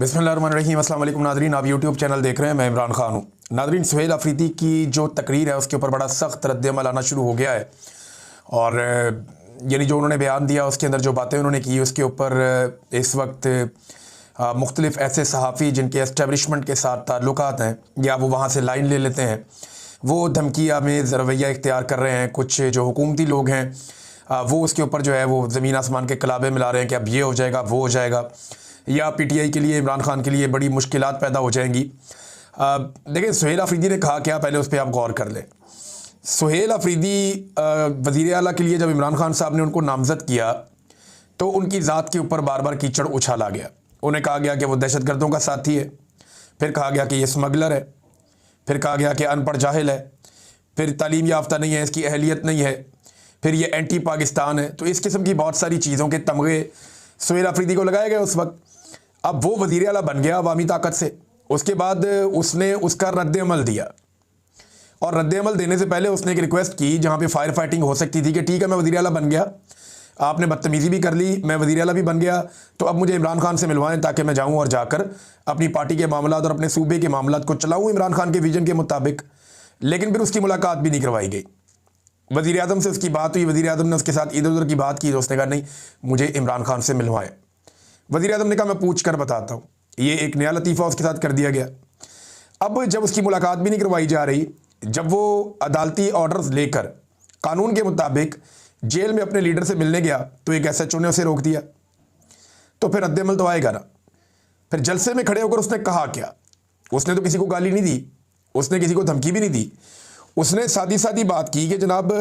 बिस्मिल्लाहिर्रहमानिर्रहीम। अस्सलाम वालेकुम नाज़रीन, आप यूट्यूब चैनल देख रहे हैं, मैं इमरान खान हूँ। नाज़रीन, सुहेल अफरीदी की जो तकरीर है उसके ऊपर बड़ा सख्त रद्द-ए-अमल आना शुरू हो गया है और यानी जो उन्होंने बयान दिया उसके अंदर जो बातें उन्होंने की उसके ऊपर इस वक्त मुख्तलिफ ऐसे सहाफ़ी जिनके एस्टेब्लिशमेंट के साथ ताल्लुकात हैं या वो वहाँ से लाइन ले लेते हैं, वो धमकिया में रवैया इख्तियार कर रहे हैं। कुछ जो हुकूमती लोग हैं वो उसके ऊपर जो है वो ज़मीन आसमान के कलाबे मिला रहे हैं कि अब ये हो जाएगा, वो हो जाएगा, या पीटीआई के लिए, इमरान खान के लिए बड़ी मुश्किलात पैदा हो जाएंगी। देखिए, सुहेल अफरीदी ने कहा क्या, पहले उस पर आप गौर कर लें। सुहेल अफरीदी वज़ीर आला के लिए जब इमरान खान साहब ने उनको नामज़द किया तो उनकी ज़ात के ऊपर बार बार कीचड़ उछाला गया। उन्हें कहा गया कि वो दहशतगर्दों का साथी है, फिर कहा गया कि ये स्मगलर है, फिर कहा गया कि अनपढ़ जाहिल है, फिर तालीम याफ्ता नहीं है, इसकी अहलियत नहीं है, फिर ये एंटी पाकिस्तान है। तो इस किस्म की बहुत सारी चीज़ों के तमगे सुहेल अफरीदी को लगाए गए उस वक्त। अब वो वज़ीर आला बन गया अवामी ताकत से, उसके बाद उसने उसका रद्द-ए-अमल दिया और रद्द-ए-अमल देने से पहले उसने एक रिक्वेस्ट की जहाँ पे फायर फाइटिंग हो सकती थी कि ठीक है, मैं वज़ीर आला बन गया, आपने बदतमीज़ी भी कर ली, मैं वज़ीर आला भी बन गया, तो अब मुझे इमरान खान से मिलवाएं ताकि मैं जाऊँ और जाकर अपनी पार्टी के मामलात और अपने सूबे के मामलात को चलाऊँ इमरान खान के विजन के मुताबिक। लेकिन फिर उसकी मुलाकात भी नहीं करवाई गई। वज़ीर आज़म से उसकी बात हुई, वज़ीर आज़म ने उसके साथ इधर उधर की बात की, तो उसने कहा नहीं, मुझे इमरान खान से मिलवाएं। वज़ीर आज़म ने कहा मैं पूछ कर बताता हूँ। ये एक नया लतीफ़ा उसके साथ कर दिया गया। अब जब उसकी मुलाकात भी नहीं करवाई जा रही, जब वो अदालती ऑर्डर्स लेकर कानून के मुताबिक जेल में अपने लीडर से मिलने गया तो एक SHO ने उसे रोक दिया। तो फिर रद्द-ए-अमल तो आएगा ना। फिर जलसे में खड़े होकर उसने कहा क्या? उसने तो किसी को गाली नहीं दी, उसने किसी को धमकी भी नहीं दी। उसने सादी सादी बात की कि जनाब,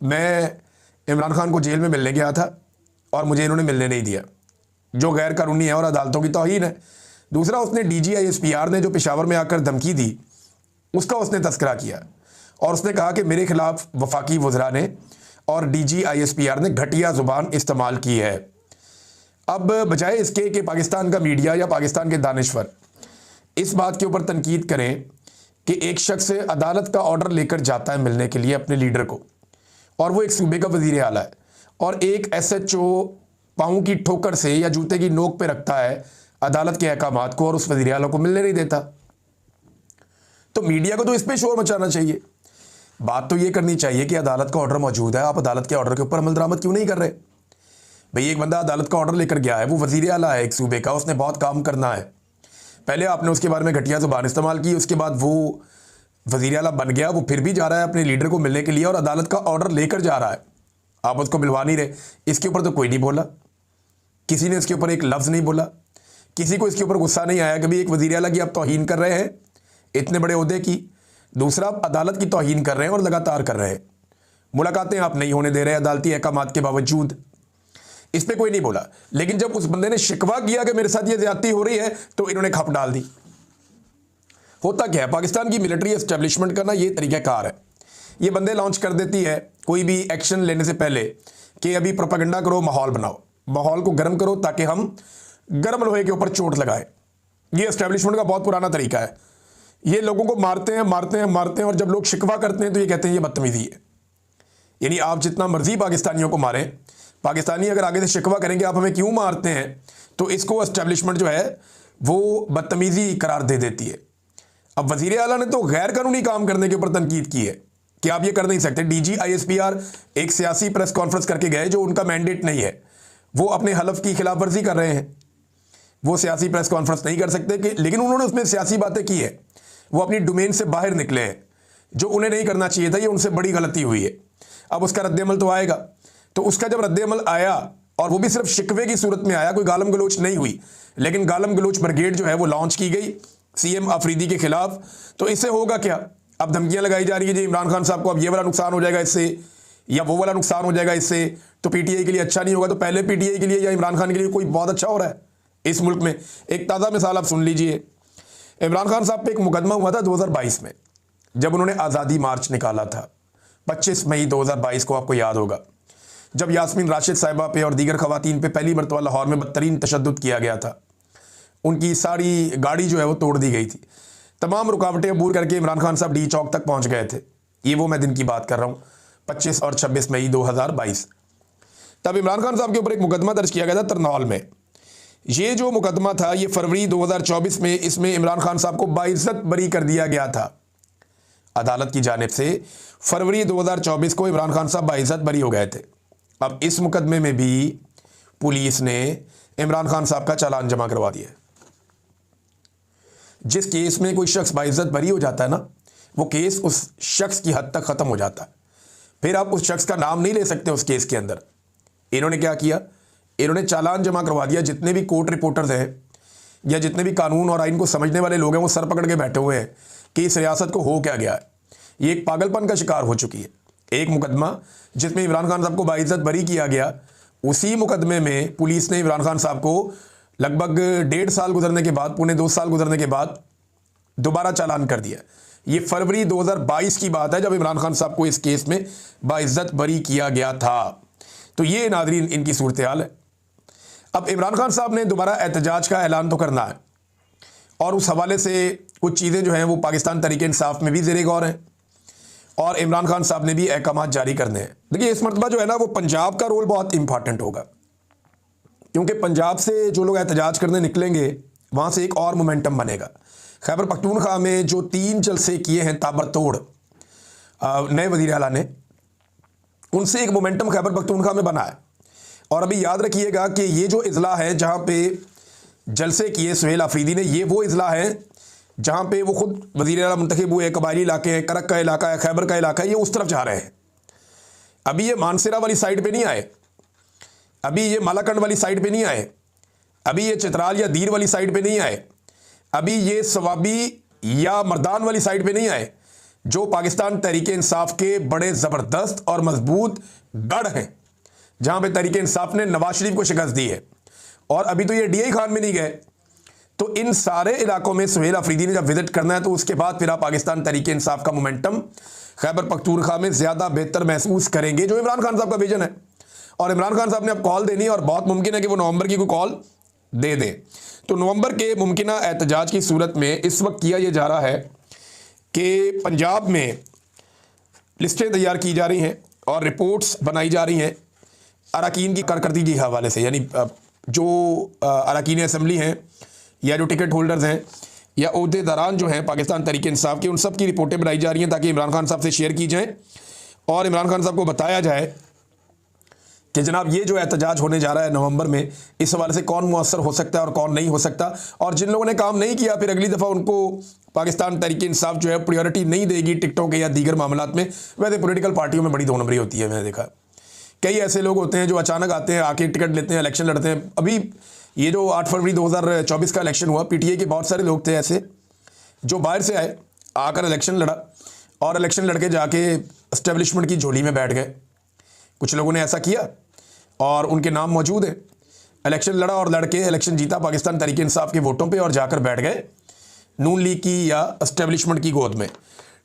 मैं इमरान खान को जेल में मिलने गया था और मुझे इन्होंने मिलने नहीं दिया, जो गैर कानूनी है और अदालतों की तौहीन है। दूसरा, उसने DG-ISPR ने जो पेशावर में आकर धमकी दी उसका उसने तस्करा किया और उसने कहा कि मेरे खिलाफ वफाकी वज़रा ने और DG-ISPR ने घटिया ज़ुबान इस्तेमाल की है। अब बजाय इसके कि पाकिस्तान का मीडिया या पाकिस्तान के दानिश्वर इस बात के ऊपर तनकीद करें कि एक शख्स अदालत का ऑर्डर लेकर जाता है मिलने के लिए अपने लीडर को, और वो एक सूबे का वज़ीर आला है, और एक SHO पाँव की ठोकर से या जूते की नोक पे रखता है अदालत के अहकामात को और उस वज़ीर आला को मिलने नहीं देता, तो मीडिया को तो इस पे शोर मचाना चाहिए। बात तो ये करनी चाहिए कि अदालत का ऑर्डर मौजूद है, आप अदालत के ऑर्डर के ऊपर अमल दरामद क्यों नहीं कर रहे? भाई, एक बंदा अदालत का ऑर्डर लेकर गया है, वो वज़ीर आला है एक सूबे का, उसने बहुत काम करना है। पहले आपने उसके बारे में घटिया ज़ुबान इस्तेमाल की, उसके बाद वो वज़ीर आला बन गया, वो फिर भी जा रहा है अपने लीडर को मिलने के लिए और अदालत का ऑर्डर लेकर जा रहा है, आप उसको मिलवा नहीं रहे। इसके ऊपर तो कोई नहीं बोला, किसी ने इसके ऊपर एक लफ्ज़ नहीं बोला, किसी को इसके ऊपर गुस्सा नहीं आया कि भाई एक वज़ीर आला की आप तौहीन कर रहे हैं इतने बड़े ओहदे की, दूसरा आप अदालत की तौहीन कर रहे हैं और लगातार कर रहे हैं। मुलाकातें आप नहीं होने दे रहे अदालती अहकामात के बावजूद, इस पर कोई नहीं बोला। लेकिन जब उस बंदे ने शिकवा किया कि मेरे साथ ये ज़्यादती हो रही है, तो इन्होंने खप डाल दी। होता क्या है, पाकिस्तान की मिलिट्री एस्टेब्लिशमेंट का ना ये तरीक़ाकार है, ये बंदे लॉन्च कर देती है कोई भी एक्शन लेने से पहले कि अभी प्रोपेगेंडा करो, माहौल बनाओ, माहौल को गर्म करो ताकि हम गर्म लोहे के ऊपर चोट लगाएं। ये एस्टेब्लिशमेंट का बहुत पुराना तरीका है। ये लोगों को मारते हैं मारते हैं मारते हैं, और जब लोग शिकवा करते हैं तो ये कहते हैं ये बदतमीज़ी है। यानी आप जितना मर्जी पाकिस्तानियों को मारें, पाकिस्तानी अगर आगे से शिकवा करेंगे आप हमें क्यों मारते हैं, तो इसको एस्टेब्लिशमेंट जो है वो बदतमीज़ी करार दे देती है। अब वज़ीर आला ने तो गैर कानूनी काम करने के ऊपर तनकीद की है कि आप ये कर नहीं सकते। DG-ISPR एक सियासी प्रेस कॉन्फ्रेंस करके गए जो उनका मैंडेट नहीं है, वो अपने हलफ की खिलाफ वर्जी कर रहे हैं, वो सियासी प्रेस कॉन्फ्रेंस नहीं कर सकते कि, लेकिन उन्होंने उसमें सियासी बातें की है, वो अपनी डोमेन से बाहर निकले हैं, जो उन्हें नहीं करना चाहिए था, ये उनसे बड़ी गलती हुई है। अब उसका रद्द-ए-अमल तो आएगा, तो उसका जब रद्द-ए-अमल आया और वो भी सिर्फ शिकवे की सूरत में आया, कोई गालम गलोच नहीं हुई, लेकिन गालम गलोच ब्रिगेड जो है वो लॉन्च की गई CM अफरीदी के खिलाफ। तो इससे होगा क्या, अब धमकियां लगाई जा रही है जी इमरान खान साहब को अब ये वाला नुकसान हो जाएगा इससे, या वो वाला नुकसान हो जाएगा इससे, तो PTI के लिए अच्छा नहीं होगा। तो पहले PTI के लिए या इमरान खान के लिए कोई बहुत अच्छा हो रहा है इस मुल्क में? एक ताज़ा मिसाल आप सुन लीजिए। इमरान खान साहब पे एक मुकदमा हुआ था 2022 में, जब उन्होंने आज़ादी मार्च निकाला था 25 मई 2022 को, आपको याद होगा, जब यास्मीन राशिद साहिबा पे और दीगर खवातीन पे पहली मरतबा लाहौर में बदतरीन तशद्दुद किया गया था। उनकी सारी गाड़ी जो है वो तोड़ दी गई थी, तमाम रुकावटें अबूर करके इमरान खान साहब डी चौक तक पहुंच गए थे। ये वो मैं दिन की बात कर रहा हूँ, 25 और 26 मई 2022। तब इमरान खान साहब के ऊपर एक मुकदमा दर्ज किया गया था तरनौल में। ये जो मुकदमा था ये फरवरी 2024 में, इसमें इमरान खान साहब को बाइज्जत बरी कर दिया गया था अदालत की जानिब से। फरवरी 2024 को इमरान खान साहब बाइज्जत बरी हो गए थे। अब इस मुकदमे में भी पुलिस ने इमरान खान साहब का चालान जमा करवा दिया। जिस केस में कोई शख्स बाइज्जत बरी हो जाता है ना, वो केस उस शख्स की हद तक ख़त्म हो जाता है। फिर आप उस शख्स का नाम नहीं ले सकते उस केस के अंदर। इन्होंने क्या किया, इन्होंने चालान जमा करवा दिया। जितने भी कोर्ट रिपोर्टर्स हैं या जितने भी कानून और आइन को समझने वाले लोग हैं, वो सर पकड़ के बैठे हुए हैं कि इस रियासत को हो क्या गया है। ये एक पागलपन का शिकार हो चुकी है। एक मुकदमा जिसमें इमरान खान साहब को बाइज्जत बरी किया गया, उसी मुकदमे में पुलिस ने इमरान खान साहब को लगभग 1.5 साल गुजरने के बाद, पौने 2 साल गुजरने के बाद दोबारा चालान कर दिया। ये फरवरी 2022 की बात है जब इमरान खान साहब को इस केस में बाइज्जत बरी किया गया था। तो ये नाज़रीन इनकी सूरत हाल है। अब इमरान खान साहब ने दोबारा एहतजाज का ऐलान तो करना है और उस हवाले से कुछ चीज़ें जो हैं वो पाकिस्तान तहरीक इंसाफ में भी ज़ेरे गौर हैं और इमरान खान साहब ने भी अहकाम जारी करने हैं। देखिए, इस मरतबा जो है ना वो पंजाब का रोल बहुत इंपॉर्टेंट होगा, क्योंकि पंजाब से जो लोग एहतजाज करने निकलेंगे वहाँ से एक और मोमेंटम बनेगा। खैबर पख्तूनख्वा में जो 3 जलसे किए हैं ताबड़तोड़ नए वज़ीर आला ने, उनसे एक मोमेंटम खैबर पख्तूनख्वा में बना है। और अभी याद रखिएगा कि ये जो इज़ला है जहाँ पे जलसे किए सुहेल आफरीदी ने, ये वो इज़ला है जहाँ पे वो खुद वज़ीर आला मुंतखब हुए, कबायली इलाके हैं, करक का इलाका है, खैबर का इलाका है, ये उस तरफ जा रहे हैं। अभी ये मानसरा वाली साइड पे नहीं आए, अभी ये मालाकंड वाली साइड पे नहीं आए, अभी ये चित्राल या दीर वाली साइड पे नहीं आए, अभी ये सवाबी या मर्दान वाली साइड पे नहीं आए, जो पाकिस्तान तहरीक इंसाफ के बड़े ज़बरदस्त और मजबूत गढ़ हैं, जहाँ पे तहरीक इंसाफ ने नवाज शरीफ को शिकस्त दी है। और अभी तो ये DI खान में नहीं गए। तो इन सारे इलाकों में सुहेल अफरीदी ने जब विजिट करना है तो उसके बाद फिर आप पाकिस्तान तहरीक इंसाफ का मोमेंटम खैबर पख्तूनख्वा में ज़्यादा बेहतर महसूस करेंगे, जो इमरान खान साहब का विजन है। और इमरान खान साहब ने अब कॉल देनी है और बहुत मुमकिन है कि वो नवंबर की कोई कॉल दे दें। तो नवंबर के मुमकिन एहतजाज की सूरत में इस वक्त किया यह जा रहा है कि पंजाब में लिस्टें तैयार की जा रही हैं और रिपोर्ट्स बनाई जा रही हैं अरकान की कारकर्दगी के हवाले से, यानी जो अरकान असम्बली हैं या जो टिकट होल्डर्स हैं या ओहदेदारान जो हैं पाकिस्तान तहरीक इंसाफ के, उन सब की रिपोर्टें बनाई जा रही हैं ताकि इमरान खान साहब से शेयर की जाएँ और इमरान खान साहब को बताया जाए कि जनाब ये जो एहतजाज होने जा रहा है नवंबर में, इस हवाले से कौन मुअस्सर हो सकता है और कौन नहीं हो सकता। और जिन लोगों ने काम नहीं किया फिर अगली दफ़ा उनको पाकिस्तान तहरीक इंसाफ जो है प्रायोरिटी नहीं देगी टिकटों के या दीगर मामलात में। वैसे पॉलिटिकल पार्टियों में बड़ी 2 नंबरी होती है। मैंने देखा कई ऐसे लोग होते हैं जो अचानक आते हैं, आके टिकट लेते हैं, इलेक्शन लड़ते हैं। अभी ये जो 8 फरवरी 2024 का इलेक्शन हुआ, PTI के बहुत सारे लोग थे ऐसे जो बाहर से आए, आकर इलेक्शन लड़ा और इलेक्शन लड़के जाके एस्टेब्लिशमेंट की झोली में बैठ गए। कुछ लोगों ने ऐसा किया और उनके नाम मौजूद है। इलेक्शन लड़ा और लड़के इलेक्शन जीता पाकिस्तान तहरीक इंसाफ के वोटों पे और जाकर बैठ गए नून लीग की या एस्टेब्लिशमेंट की गोद में।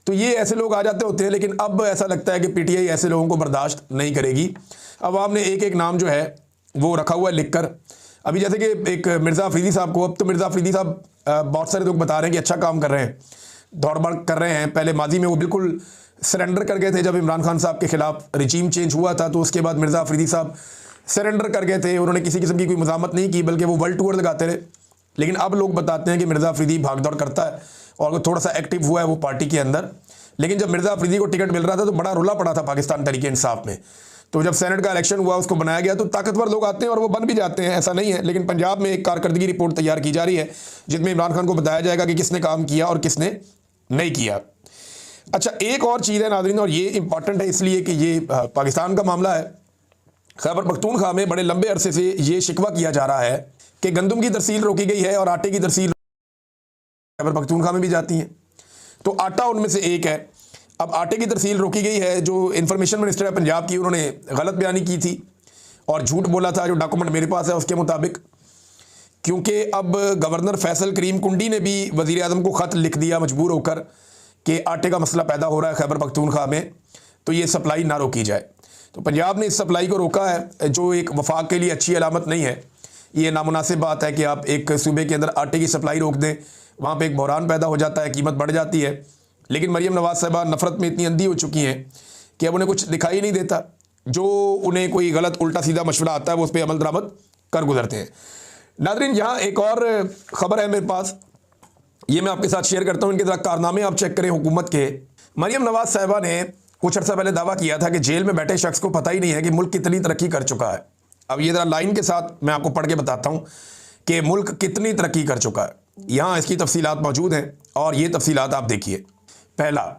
तो ये ऐसे लोग आ जाते होते हैं, लेकिन अब ऐसा लगता है कि PTI ऐसे लोगों को बर्दाश्त नहीं करेगी। अब आपने एक एक नाम जो है वो रखा हुआ है लिख कर। अभी जैसे कि एक मिर्ज़ा अफरीदी साहब को, अब तो मिर्ज़ा अफरीदी साहब बहुत सारे लोग बता रहे हैं कि अच्छा काम कर रहे हैं, दौड़ बढ़ कर रहे हैं। पहले माजी में वो बिल्कुल सरेंडर कर गए थे जब इमरान खान साहब के खिलाफ रिजीम चेंज हुआ था, तो उसके बाद मिर्ज़ा अफरीदी साहब सरेंडर कर गए थे। उन्होंने किसी किस्म की कोई मज़ामत नहीं की, बल्कि वो वर्ल्ड टूर लगाते रहे। लेकिन अब लोग बताते हैं कि मिर्ज़ा अफरीदी भाग दौड़ करता है और वो थोड़ा सा एक्टिव हुआ है वो पार्टी के अंदर। लेकिन जब मिर्ज़ा अफरीदी को टिकट मिल रहा था तो बड़ा रुला पड़ा था पाकिस्तान तहरीक इंसाफ में। तो जब सेनेट का इलेक्शन हुआ, उसको बनाया गया, तो ताकतवर लोग आते हैं और वो बन भी जाते हैं, ऐसा नहीं है। लेकिन पंजाब में एक कारकर्दगी रिपोर्ट तैयार की जा रही है जिसमें इमरान खान को बताया जाएगा कि किसने काम किया और किसने नहीं किया। अच्छा, एक और चीज़ है नाज़रीन, और ये इंपॉर्टेंट है इसलिए कि ये पाकिस्तान का मामला है। खैबर पख्तूनख्वा में बड़े लंबे अरसे से ये शिकवा किया जा रहा है कि गंदम की तरसील रोकी गई है और आटे की तरसील खैबर पख्तूनख्वा में भी जाती हैं। तो आटा उनमें से एक है। अब आटे की तरसील रोकी गई है। जो इन्फॉर्मेशन मिनिस्टर है पंजाब की, उन्होंने गलत बयानी की थी और झूठ बोला था, जो डॉक्यूमेंट मेरे पास है उसके मुताबिक। क्योंकि अब गवर्नर फैसल करीम कुंडी ने भी वज़ीर आज़म को ख़त लिख दिया मजबूर होकर कि आटे का मसला पैदा हो रहा है खैबर पख्तूनख्वा में, तो ये सप्लाई ना रोकी जाए। तो पंजाब ने इस सप्लाई को रोका है, जो एक वफाक के लिए अच्छी अलामत नहीं है। ये नामुनासिब बात है कि आप एक सूबे के अंदर आटे की सप्लाई रोक दें, वहाँ पे एक बहरान पैदा हो जाता है, कीमत बढ़ जाती है। लेकिन मरीम नवाज़ साहिबा नफ़रत में इतनी अंधी हो चुकी हैं कि अब उन्हें कुछ दिखाई नहीं देता। जो उन्हें कोई गलत उल्टा सीधा मशवरा आता है वो उस पर अमल दरामद कर गुजरते हैं। नादरीन, यहाँ एक और ख़बर है मेरे पास, ये मैं आपके साथ शेयर करता हूँ। इनके ज़रा कारनामे आप चेक करें हुकूमत के। मरियम नवाज साहिबा ने कुछ अर्सा पहले दावा किया था कि जेल में बैठे शख्स को पता ही नहीं है कि मुल्क कितनी तरक्की कर चुका है। अब ये ज़रा लाइन के साथ मैं आपको पढ़ के बताता हूँ कि मुल्क कितनी तरक्की कर चुका है। यहाँ इसकी तफसीलात मौजूद हैं और ये तफसीलात आप देखिए। पहला,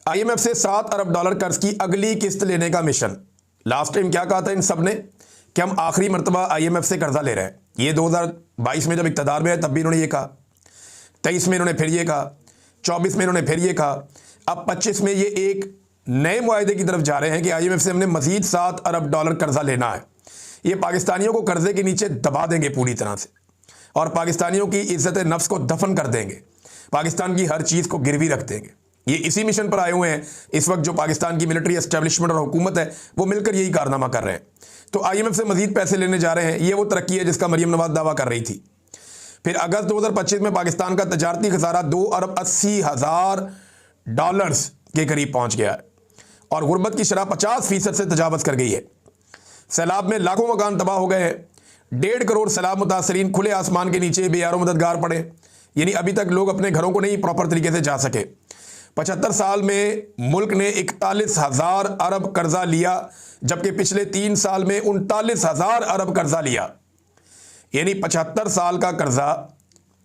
IMF से $7 अरब कर्ज की अगली किस्त लेने का मिशन। लास्ट टाइम क्या कहा था इन सब ने कि हम आखिरी मरतबा IMF से कर्जा ले रहे हैं। ये 2022 में जब इक़्तिदार में है तब भी इन्होंने ये कहा, 23 में इन्होंने फिर ये कहा, 24 में इन्होंने फिर ये कहा, अब 25 में ये एक नए मुआहदे की तरफ जा रहे हैं कि IMF से हमने मजीद $7 अरब कर्जा लेना है। ये पाकिस्तानियों को कर्जे के नीचे दबा देंगे पूरी तरह से और पाकिस्तानियों की इज्जत नफ्स को दफन कर देंगे, पाकिस्तान की हर चीज़ को गिरवी रख देंगे। ये इसी मिशन पर आए हुए हैं इस वक्त जो पाकिस्तान की मिलिट्री एस्टेब्लिशमेंट और हुकूमत है, वो मिलकर यही कारनामा कर रहे हैं। तो IMF से मजीद पैसे लेने जा रहे हैं। ये वो तरक्की है जिसका मरियम नवाज दावा कर रही थी। फिर अगस्त 2025 में पाकिस्तान का तजारती खसारा $2,80,000 के करीब पहुंच गया है और गुर्बत की शरह 50% से तजावज़ कर गई है। सैलाब में लाखों मकान तबाह हो गए हैं। 1.5 करोड़ सैलाब मुतासरीन खुले आसमान के नीचे बेयारो मददगार पड़े, यानी अभी तक लोग अपने घरों को नहीं प्रॉपर तरीके से जा सके। 75 साल में मुल्क ने 41,000 अरब कर्जा लिया, जबकि पिछले 3 साल में 39,000 अरब कर्जा लिया। यानी 75 साल का कर्जा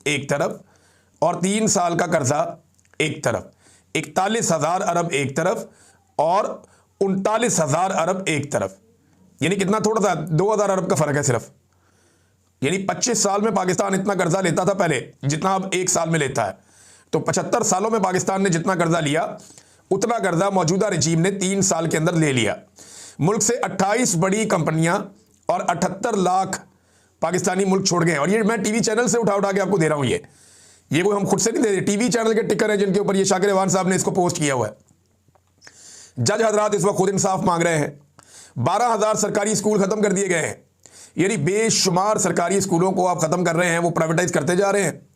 एक तरफ और 3 साल का कर्जा एक तरफ, 41,000 अरब एक तरफ और 39,000 अरब एक तरफ, यानी कितना थोड़ा सा 2,000 अरब का फर्क है सिर्फ। यानी 25 साल में पाकिस्तान इतना कर्जा लेता था पहले जितना अब 1 साल में लेता है। तो 75 सालों में पाकिस्तान ने जितना कर्जा लिया उतना कर्जा मौजूदा रजीम ने 3 साल के अंदर ले लिया। मुल्क से 28 बड़ी कंपनियां और 78 लाख पाकिस्तानी मुल्क छोड़ गए। और ये मैं टीवी चैनल से उठा के आपको दे रहा हूं। ये कोई हम खुद से नहीं दे रहे, टीवी चैनल के टिकर हैं जिनके ऊपर ये शाकिर रवान साहब ने इसको पोस्ट किया हुआ है। जज हजरात इस वक्त खुद इंसाफ मांग रहे हैं। 12,000 सरकारी स्कूल खत्म कर दिए गए हैं, यानी बेशुमार सरकारी स्कूलों को आप खत्म कर रहे हैं, वो प्राइवेटाइज करते जा रहे हैं।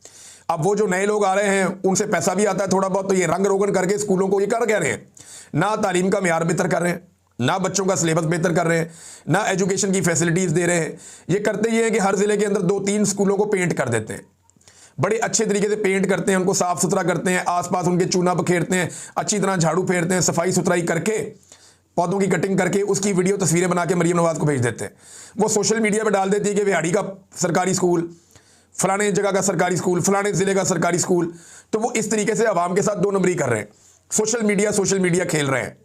अब वो जो नए लोग आ रहे हैं उनसे पैसा भी आता है थोड़ा बहुत, तो ये रंग रोगन करके स्कूलों को ये कर कह रहे हैं, ना तालीम का मेयार बेहतर कर रहे हैं, ना बच्चों का सिलेबस बेहतर कर रहे हैं, ना एजुकेशन की फैसिलिटीज़ दे रहे हैं। ये करते ये हैं कि हर ज़िले के अंदर 2-3 स्कूलों को पेंट कर देते हैं, बड़े अच्छे तरीके से पेंट करते हैं, उनको साफ़ सुथरा करते हैं, आसपास उनके चूना बखेरते हैं, अच्छी तरह झाड़ू फेरते हैं, सफाई सुथराई करके पौधों की कटिंग करके उसकी वीडियो तस्वीरें बना के मरियम नवाज को भेज देते हैं। वो सोशल मीडिया पे डाल देती है कि विहाड़ी का सरकारी स्कूल, फलाने जगह का सरकारी स्कूल, फलाने ज़िले का सरकारी स्कूल। तो वो इस तरीके से आवाम के साथ 2 नंबरी कर रहे हैं, सोशल मीडिया खेल रहे हैं।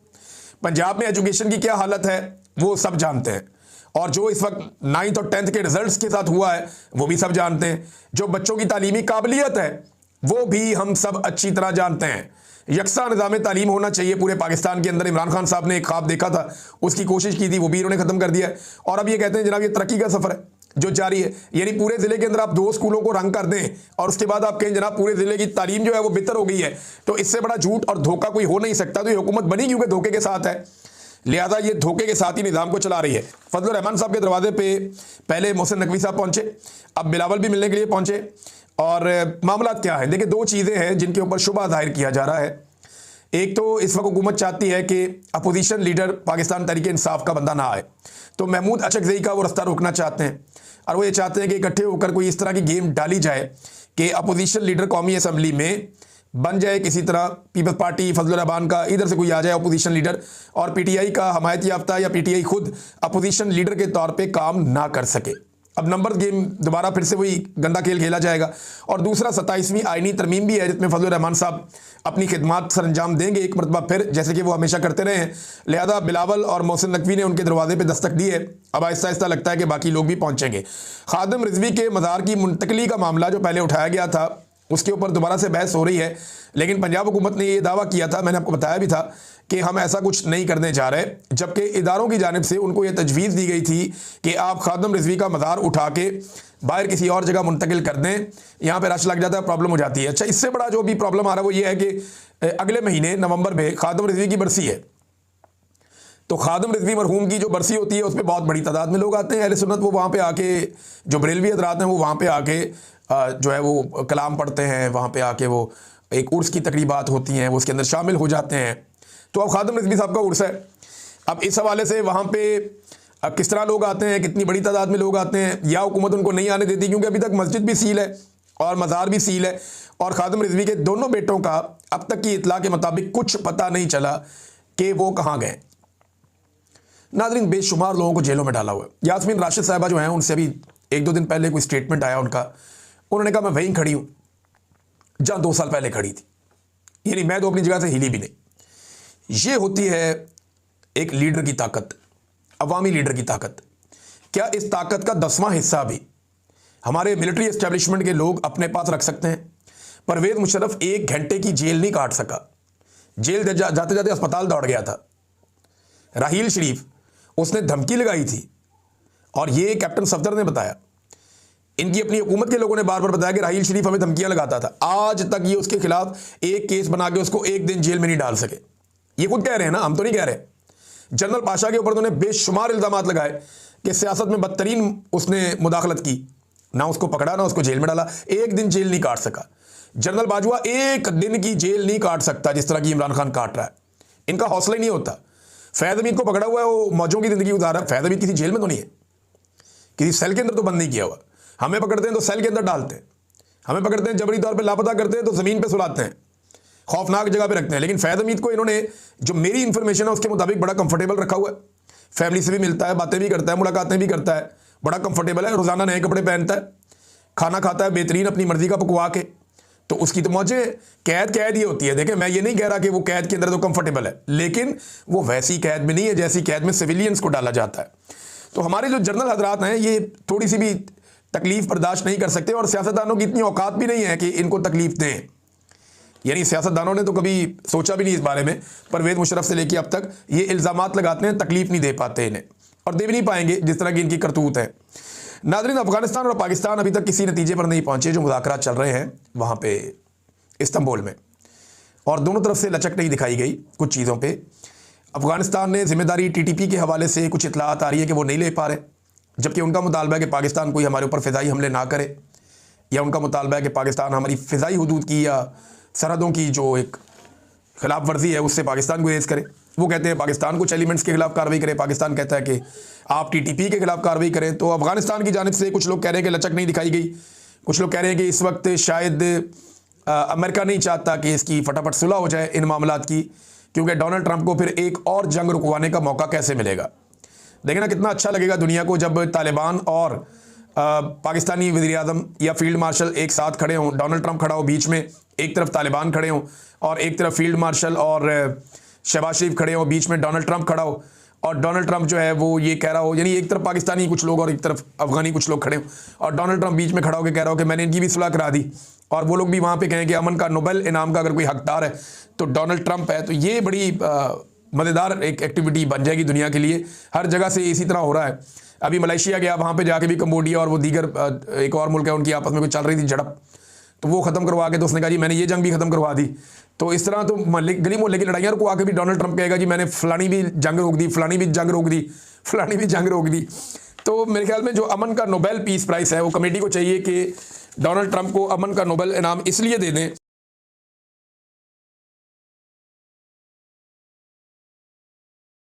पंजाब में एजुकेशन की क्या हालत है वो सब जानते हैं, और जो इस वक्त 9th और 10th के रिजल्ट्स के साथ हुआ है वो भी सब जानते हैं। जो बच्चों की तालीमी काबिलियत है वो भी हम सब अच्छी तरह जानते हैं। यकसा निज़ाम तालीम होना चाहिए पूरे पाकिस्तान के अंदर। इमरान खान साहब ने एक ख्वाब देखा था, उसकी कोशिश की थी, वो भी इन्होंने ख़त्म कर दिया है। और अब ये कहते हैं जनाब ये तरक्की का सफ़र है जो जारी है, यानी पूरे ज़िले के अंदर आप 2 स्कूलों को रंग कर दें और उसके बाद आप कहें जनाब पूरे ज़िले की तालीम जो है वो बेहतर हो गई है। तो इससे बड़ा झूठ और धोखा कोई हो नहीं सकता। तो ये हुकूमत बनी क्योंकि धोखे के साथ है, लिहाजा ये धोखे के साथ ही निज़ाम को चला रही है। फजलुर रहमान साहब के दरवाजे पे पहले मोहसिन नकवी साहब पहुंचे, अब बिलावल भी मिलने के लिए पहुंचे। और मामला क्या है, देखिए 2 चीज़ें हैं जिनके ऊपर शुबा जाहिर किया जा रहा है। एक तो इस वक्त हुकूमत चाहती है कि अपोजिशन लीडर पाकिस्तान तहरीक-ए-इंसाफ का बंदा ना आए, तो महमूद अचकज़ई का वो रास्ता रोकना चाहते हैं और वो ये चाहते हैं कि इकट्ठे होकर कोई इस तरह की गेम डाली जाए कि अपोजिशन लीडर कौमी असम्बली में बन जाए किसी तरह, पीपल्स पार्टी फजलुर रहमान का इधर से कोई आ जाए अपोजिशन लीडर, और PTI का हमायत याफ्ता या PTI खुद अपोजिशन लीडर के तौर पे काम ना कर सके। अब नंबर गेम दोबारा फिर से वही गंदा खेल खेला जाएगा। और दूसरा 27वीं आईनी तरमीम भी है जिसमें फजलुर रहमान साहब अपनी खिदमात सर अंजाम देंगे एक मरतबा फिर, जैसे कि वो हमेशा करते रहे हैं। लिहाजा बिलावल और मोहसिन नकवी ने उनके दरवाजे पे दस्तक दी है। अब आहिस्ता आहिस्ता लगता है कि बाकी लोग भी पहुंचेंगे। खादिम रिजवी के मज़ार की मुंतकली का मामला जो पहले उठाया गया था उसके ऊपर दोबारा से बहस हो रही है, लेकिन पंजाब हुकूमत ने ये दावा किया था, मैंने आपको बताया भी था कि हम ऐसा कुछ नहीं करने जा रहे, जबकि इदारों की जानिब से उनको ये तजवीज़ दी गई थी कि आप खादिम रिजवी का मज़ार उठा के बाहर किसी और जगह मुंतकिल कर दें, यहाँ पर रश लग जाता है, प्रॉब्लम हो जाती है। अच्छा, इससे बड़ा जो भी प्रॉब्लम आ रहा है वो ये है कि अगले महीने नवंबर में खादिम रिजवी की बरसी है। तो खादिम रिजवी मरहूम की जो बरसी होती है उस पर बहुत बड़ी तादाद में लोग आते हैं, अहले सुन्नत, वो वहाँ पे आके जो बरेलवी हज़रात हैं वो वहाँ पे आके जो है वो कलाम पढ़ते हैं, वहाँ पे आके वो एक उर्स की तकरीबात होती हैं, वो उसके अंदर शामिल हो जाते हैं। तो अब खादिम रिजवी साहब का उर्स है। अब इस हवाले से वहाँ पे अब किस तरह लोग आते हैं, कितनी बड़ी तादाद में लोग आते हैं, या हुकूमत उनको नहीं आने देती, क्योंकि अभी तक मस्जिद भी सील है और मज़ार भी सील है, और खादिम रिजवी के दोनों बेटों का अब तक की इतला के मुताबिक कुछ पता नहीं चला कि वो कहाँ गए। नाज़रीन, बेशुमार लोगों को जेलों में डाला हुआ है। यास्मीन राशिद साहिबा जो हैं, उनसे अभी 1-2 दिन पहले कोई स्टेटमेंट आया उनका, उन्होंने कहा मैं वहीं खड़ी हूँ जहाँ 2 साल पहले खड़ी थी, यानी मैं तो अपनी जगह से हिली भी नहीं। ये होती है एक लीडर की ताकत, अवामी लीडर की ताकत। क्या इस ताकत का 10वां हिस्सा भी हमारे मिलिट्री एस्टेब्लिशमेंट के लोग अपने पास रख सकते हैं? परवेज़ मुशर्रफ 1 घंटे की जेल नहीं काट सका, जेल जाते जाते अस्पताल दौड़ गया था। राहील शरीफ, उसने धमकी लगाई थी, और ये कैप्टन सफदर ने बताया, इनकी अपनी हुकूमत के लोगों ने बार बार बताया कि राहील शरीफ हमें धमकियां लगाता था। आज तक ये उसके खिलाफ एक केस बना के उसको 1 दिन जेल में नहीं डाल सके। ये खुद कह रहे हैं ना, हम तो नहीं कह रहे। जनरल पाशा के ऊपर तो उन्होंने बेशुमार इल्जामात लगाए कि सियासत में बदतरीन उसने मुदाखलत की, ना उसको पकड़ा ना उसको जेल में डाला, 1 दिन जेल नहीं काट सका। जनरल बाजवा 1 दिन की जेल नहीं काट सकता जिस तरह की इमरान खान काट रहा है। इनका हौसला ही नहीं होता। फैज़ हमीद को पकड़ा हुआ है, वो मौजों की ज़िंदगी गुजार रहा है। फैज़ हमीद किसी जेल में तो नहीं है, किसी सेल के अंदर तो बंद नहीं किया हुआ। हमें पकड़ते हैं तो सेल के अंदर डालते हैं, हमें पकड़ते हैं जबरी तौर पे लापता करते हैं तो ज़मीन पे सुलाते हैं, खौफनाक जगह पे रखते हैं। लेकिन फैज़ हमीद को इन्होंने, जो मेरी इंफॉर्मेशन है उसके मुताबिक, बड़ा कंफर्टेबल रखा हुआ है। फैमिली से भी मिलता है, बातें भी करता है, मुलाकातें भी करता है, बड़ा कंफर्टेबल है। रोज़ाना नए कपड़े पहनता है, खाना खाता है बेहतरीन अपनी मर्जी का पकवा के, तो उसकी तो मौजें। कैद ही होती है। देखें, मैं ये नहीं कह रहा कि वो कैद के अंदर तो कंफर्टेबल है, लेकिन वो वैसी कैद में नहीं है जैसी कैद में सिविलियंस को डाला जाता है। तो हमारे जो जनरल हजरात हैं, ये थोड़ी सी भी तकलीफ बर्दाश्त नहीं कर सकते, और सियासतदानों की इतनी औकात भी नहीं है कि इनको तकलीफ दें। यानी सियासतदानों ने तो कभी सोचा भी नहीं इस बारे में। परवेज़ मुशर्रफ से लेकर अब तक ये इल्ज़ामात लगाते हैं, तकलीफ नहीं दे पाते इन्हें, और दे भी नहीं पाएंगे जिस तरह की इनकी करतूत है। नाज़रीन, अफगानिस्तान और पाकिस्तान अभी तक किसी नतीजे पर नहीं पहुंचे जो मुज़ाकरात चल रहे हैं वहाँ पे इस्तांबुल में, और दोनों तरफ से लचक नहीं दिखाई गई कुछ चीज़ों पे। अफगानिस्तान ने जिम्मेदारी TTP के हवाले से कुछ इतलात आ रही है कि वो नहीं ले पा रहे, जबकि उनका मुतालबा है कि पाकिस्तान कोई हमारे ऊपर फ़िज़ाई हमले ना करे, या उनका मुतालबा है कि पाकिस्तान हमारी फ़िज़ाई हदूद की या सरहदों की जो एक खिलाफ वर्जी है उससे पाकिस्तान को रेज़ करे। वो कहते हैं पाकिस्तान कुछ एलिमेंट्स के खिलाफ कार्रवाई करे, पाकिस्तान कहता है कि आप TTP के खिलाफ कार्रवाई करें। तो अफगानिस्तान की जानिब से कुछ लोग कह रहे हैं कि लचक नहीं दिखाई गई, कुछ लोग कह रहे हैं कि इस वक्त शायद अमेरिका नहीं चाहता कि इसकी फटाफट सुलह हो जाए इन मामलात की, क्योंकि डोनाल्ड ट्रंप को फिर एक और जंग रुकवाने का मौका कैसे मिलेगा। देखना कितना अच्छा लगेगा दुनिया को जब तालिबान और पाकिस्तानी वज़ीर-ए-आज़म या फील्ड मार्शल एक साथ खड़े हों, डोनाल्ड ट्रंप खड़ा हो बीच में, एक तरफ तालिबान खड़े हों और एक तरफ फील्ड मार्शल और शहबाज शरीफ खड़े हों, बीच में डोनाल्ड ट्रंप खड़ा हो, और डोनाल्ड ट्रंप जो है वो ये कह रहा हो, यानी एक तरफ पाकिस्तानी कुछ लोग और एक तरफ अफगानी कुछ लोग खड़े हो, और डोनाल्ड ट्रंप बीच में खड़ा होकर कह रहा हो कि मैंने इनकी भी सुलह करा दी, और वो लोग भी वहाँ पे कहें कि अमन का नोबेल इनाम का अगर कोई हकदार है तो डोनाल्ड ट्रंप है। तो ये बड़ी मज़ेदार एक एक्टिविटी बन जाएगी दुनिया के लिए। हर जगह से इसी तरह हो रहा है। अभी मलेशिया गया, वहाँ पे जाके भी कंबोडिया और वो दीगर एक और मुल्क है, उनकी आपस में कोई चल रही थी झड़प, तो वो ख़त्म करवा के तो उसने कहा जी मैंने ये जंग भी ख़त्म करवा दी। तो इस तरह तो गली मोहल्ले की लड़ाइयाँ रुकवा के भी डोनाल्ड ट्रंप कहेगा जी मैंने फ़लानी भी जंग रोक दी, फ़लानी भी जंग रोक दी, फ़लानी भी जंग रोक दी। तो मेरे ख्याल में जो अमन का नोबेल पीस प्राइज़ है, वो कमेटी को चाहिए कि डोनाल्ड ट्रंप को अमन का नोबेल इनाम इसलिए दे दें